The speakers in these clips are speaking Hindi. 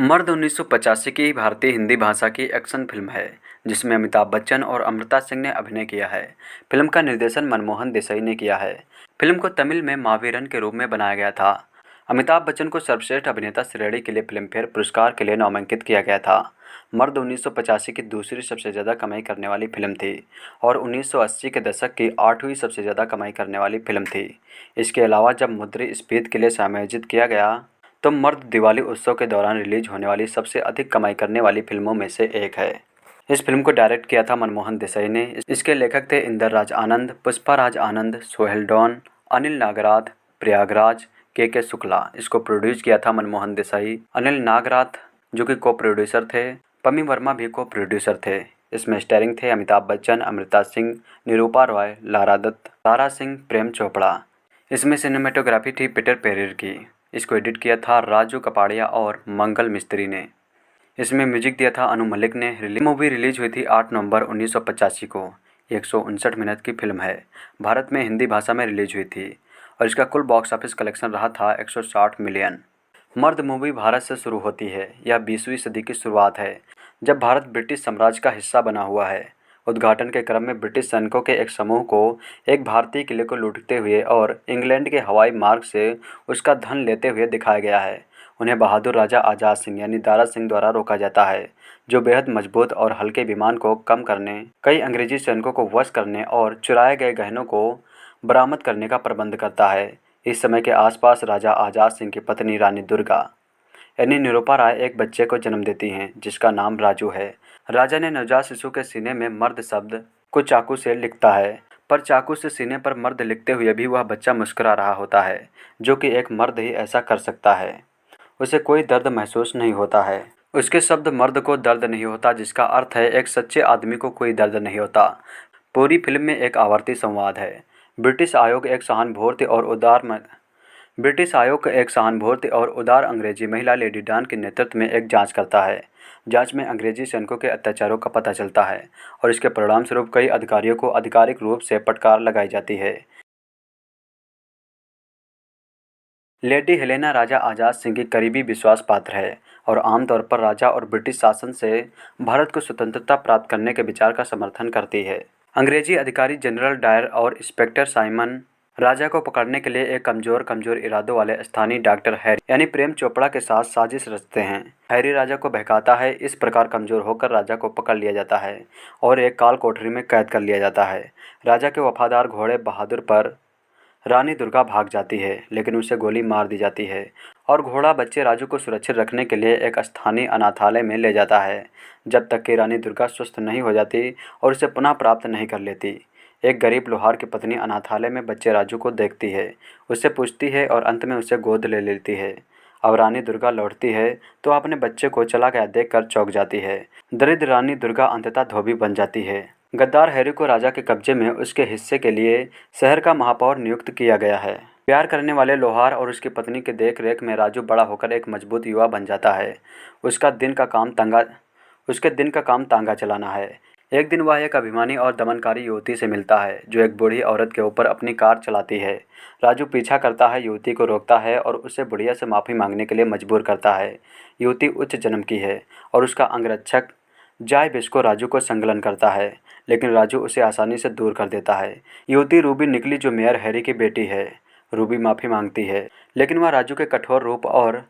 मर्द 1985 की भारतीय हिंदी भाषा की एक्शन फिल्म है जिसमें अमिताभ बच्चन और अमृता सिंह ने अभिनय किया है। फिल्म का निर्देशन मनमोहन देसाई ने किया है। फिल्म को तमिल में मावीरन के रूप में बनाया गया था। अमिताभ बच्चन को सर्वश्रेष्ठ अभिनेता श्रेणी के लिए फिल्मफेयर पुरस्कार के लिए नामांकित किया गया था। मर्द 1985 की दूसरी सबसे ज़्यादा कमाई करने वाली फिल्म थी और 1980 के दशक की 8वीं सबसे ज़्यादा कमाई करने वाली फिल्म थी। इसके अलावा जब मुद्रास्फीति के लिए समायोजित किया गया तो मर्द दिवाली उत्सव के दौरान रिलीज होने वाली सबसे अधिक कमाई करने वाली फिल्मों में से एक है। इस फिल्म को डायरेक्ट किया था मनमोहन देसाई ने। इसके लेखक थे इंदर राज आनंद, पुष्पाराज आनंद, सोहेल डॉन, अनिल नागराथ, प्रयागराज, के शुक्ला। इसको प्रोड्यूस किया था मनमोहन देसाई। अनिल नागराथ जो कि को प्रोड्यूसर थे, पमी वर्मा भी को प्रोड्यूसर थे। इसमें स्टारिंग थे अमिताभ बच्चन, अमृता सिंह, निरूपा रॉय, लारा दत्त, तारा सिंह, प्रेम चोपड़ा। इसमें सिनेमेटोग्राफी थी पीटर पेरेर की। इसको एडिट किया था राजू कपाड़िया और मंगल मिस्त्री ने। इसमें म्यूजिक दिया था अनु मलिक ने। मूवी रिलीज हुई थी 8 नवंबर 1985 को। 159 मिनट की फिल्म है। भारत में हिंदी भाषा में रिलीज हुई थी और इसका कुल बॉक्स ऑफिस कलेक्शन रहा था 160 मिलियन। मर्द मूवी भारत से शुरू होती है। यह 20वीं सदी की शुरुआत है जब भारत ब्रिटिश साम्राज्य का हिस्सा बना हुआ है। उद्घाटन के क्रम में ब्रिटिश सैनिकों के एक समूह को एक भारतीय किले को लूटते हुए और इंग्लैंड के हवाई मार्ग से उसका धन लेते हुए दिखाया गया है। उन्हें बहादुर राजा आज़ाद सिंह यानी दारा सिंह द्वारा रोका जाता है, जो बेहद मजबूत और हल्के विमान को कम करने, कई अंग्रेजी सैनिकों को वश करने और चुराए गए गहनों को बरामद करने का प्रबंध करता है। इस समय के आसपास राजा आज़ाद सिंह की पत्नी रानी दुर्गा यानी निरूपा राय एक बच्चे को जन्म देती हैं जिसका नाम राजू है। राजा ने नवजात शिशु के सीने में मर्द शब्द को चाकू से लिखता है, पर चाकू से सीने पर मर्द लिखते हुए भी वह बच्चा मुस्कुरा रहा होता है, जो कि एक मर्द ही ऐसा कर सकता है। उसे कोई दर्द महसूस नहीं होता है। उसके शब्द मर्द को दर्द नहीं होता, जिसका अर्थ है एक सच्चे आदमी को कोई दर्द नहीं होता। पूरी फिल्म में एक आवर्ती संवाद है। ब्रिटिश आयोग एक सहानुभूति और उदार अंग्रेजी महिला लेडी डॉन के नेतृत्व में एक जांच करता है। जांच में अंग्रेजी सैनिकों के अत्याचारों का पता चलता है और इसके परिणामस्वरूप कई अधिकारियों को आधिकारिक रूप से फटकार लगाई जाती है। लेडी हेलेना राजा आज़ाद सिंह की करीबी विश्वास पात्र है और आमतौर पर राजा और ब्रिटिश शासन से भारत को स्वतंत्रता प्राप्त करने के विचार का समर्थन करती है। अंग्रेजी अधिकारी जनरल डायर और इंस्पेक्टर साइमन राजा को पकड़ने के लिए एक कमजोर इरादों वाले स्थानीय डॉक्टर हैरी यानी प्रेम चोपड़ा के साथ साजिश रचते हैं। हैरी राजा को बहकाता है। इस प्रकार कमजोर होकर राजा को पकड़ लिया जाता है और एक काल कोठरी में कैद कर लिया जाता है। राजा के वफादार घोड़े बहादुर पर रानी दुर्गा भाग जाती है, लेकिन उसे गोली मार दी जाती है और घोड़ा बच्चे राजू को सुरक्षित रखने के लिए एक स्थानीय अनाथालय में ले जाता है, जब तक कि रानी दुर्गा स्वस्थ नहीं हो जाती और उसे पुनः प्राप्त नहीं कर लेती। एक गरीब लोहार की पत्नी अनाथालय में बच्चे राजू को देखती है, उससे पूछती है और अंत में उसे गोद ले लेती है। अब रानी दुर्गा लौटती है तो अपने बच्चे को चला गया देखकर चौंक जाती है। दरिद्र रानी दुर्गा अंततः धोबी बन जाती है। गद्दार हैरी को राजा के कब्जे में उसके हिस्से के लिए शहर का महापौर नियुक्त किया गया है। प्यार करने वाले लोहार और उसकी पत्नी के देख रेख में राजू बड़ा होकर एक मजबूत युवा बन जाता है। उसके दिन का काम तांगा चलाना है। एक दिन वह एक अभिमानी और दमनकारी युवती से मिलता है जो एक बूढ़ी औरत के ऊपर अपनी कार चलाती है। राजू पीछा करता है, युवती को रोकता है और उसे बुढ़िया से माफ़ी मांगने के लिए मजबूर करता है। युवती उच्च जन्म की है और उसका अंगरक्षक जाय बिस्को राजू को संलग्न करता है, लेकिन राजू उसे आसानी से दूर कर देता है। युवती रूबी निकली जो मेयर हैरी की बेटी है। रूबी माफ़ी मांगती है, लेकिन वह राजू के कठोर रूप और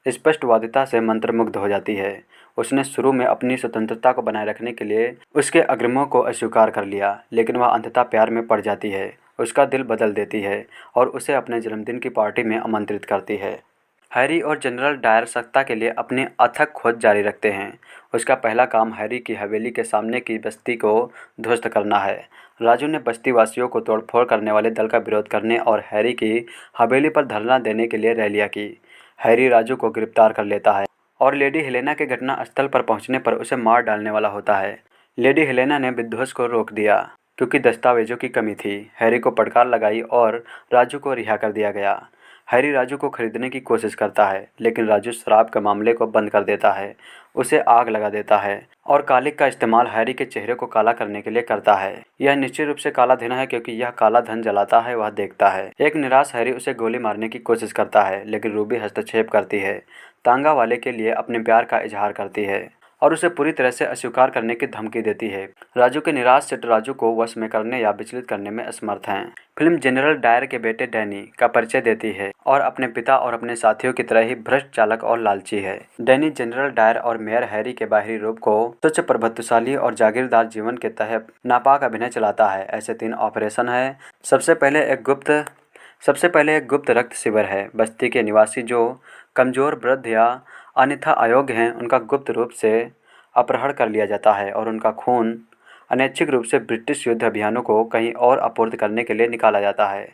स्पष्टवादिता से मंत्रमुग्ध हो जाती है। उसने शुरू में अपनी स्वतंत्रता को बनाए रखने के लिए उसके अग्रिमों को अस्वीकार कर लिया, लेकिन वह अंततः प्यार में पड़ जाती है, उसका दिल बदल देती है और उसे अपने जन्मदिन की पार्टी में आमंत्रित करती है। हैरी और जनरल डायर सत्ता के लिए अपनी अथक खोज जारी रखते हैं। उसका पहला काम हैरी की हवेली के सामने की बस्ती को ध्वस्त करना है। राजू ने बस्ती वासियों को तोड़फोड़ करने वाले दल का विरोध करने और हैरी की हवेली पर धरना देने के लिए रैलियां की। हैरी राजू को गिरफ्तार कर लेता है और लेडी हेलेना के घटना स्थल पर पहुंचने पर उसे मार डालने वाला होता है। लेडी हेलेना ने विध्वंस को रोक दिया क्योंकि दस्तावेजों की कमी थी। हैरी को फटकार लगाई और राजू को रिहा कर दिया गया। हैरी राजू को खरीदने की कोशिश करता है, लेकिन राजू शराब के मामले को बंद कर देता है, उसे आग लगा देता है और कालिक का इस्तेमाल हैरी के चेहरे को काला करने के लिए करता है। यह निश्चित रूप से काला धन है क्योंकि यह काला धन जलाता है, वह देखता है। एक निराश हैरी उसे गोली मारने की कोशिश करता है, लेकिन रूबी हस्तक्षेप करती है। तांगा वाले के लिए अपने प्यार का इजहार करती है और उसे पूरी तरह से अस्वीकार करने की धमकी देती है। राजू के निराश सेठ राजू को वश में करने या विचलित करने में असमर्थ हैं। फिल्म जनरल डायर के बेटे डैनी का परिचय देती है और अपने पिता और अपने साथियों की तरह ही भ्रष्ट, चालक और लालची है। डैनी जनरल डायर और मेयर हैरी के बाहरी रूप को स्वच्छ, प्रभुत्वशाली और जागीरदार जीवन के तहत नापाक अभिनय चलाता है। ऐसे 3 ऑपरेशन है। सबसे पहले एक गुप्त रक्त शिविर है। बस्ती के निवासी जो कमजोर, वृद्ध या अन्यथा अयोग्य हैं, उनका गुप्त रूप से अपहरण कर लिया जाता है और उनका खून अनैच्छिक रूप से ब्रिटिश युद्ध अभियानों को कहीं और आपूर्ति करने के लिए निकाला जाता है।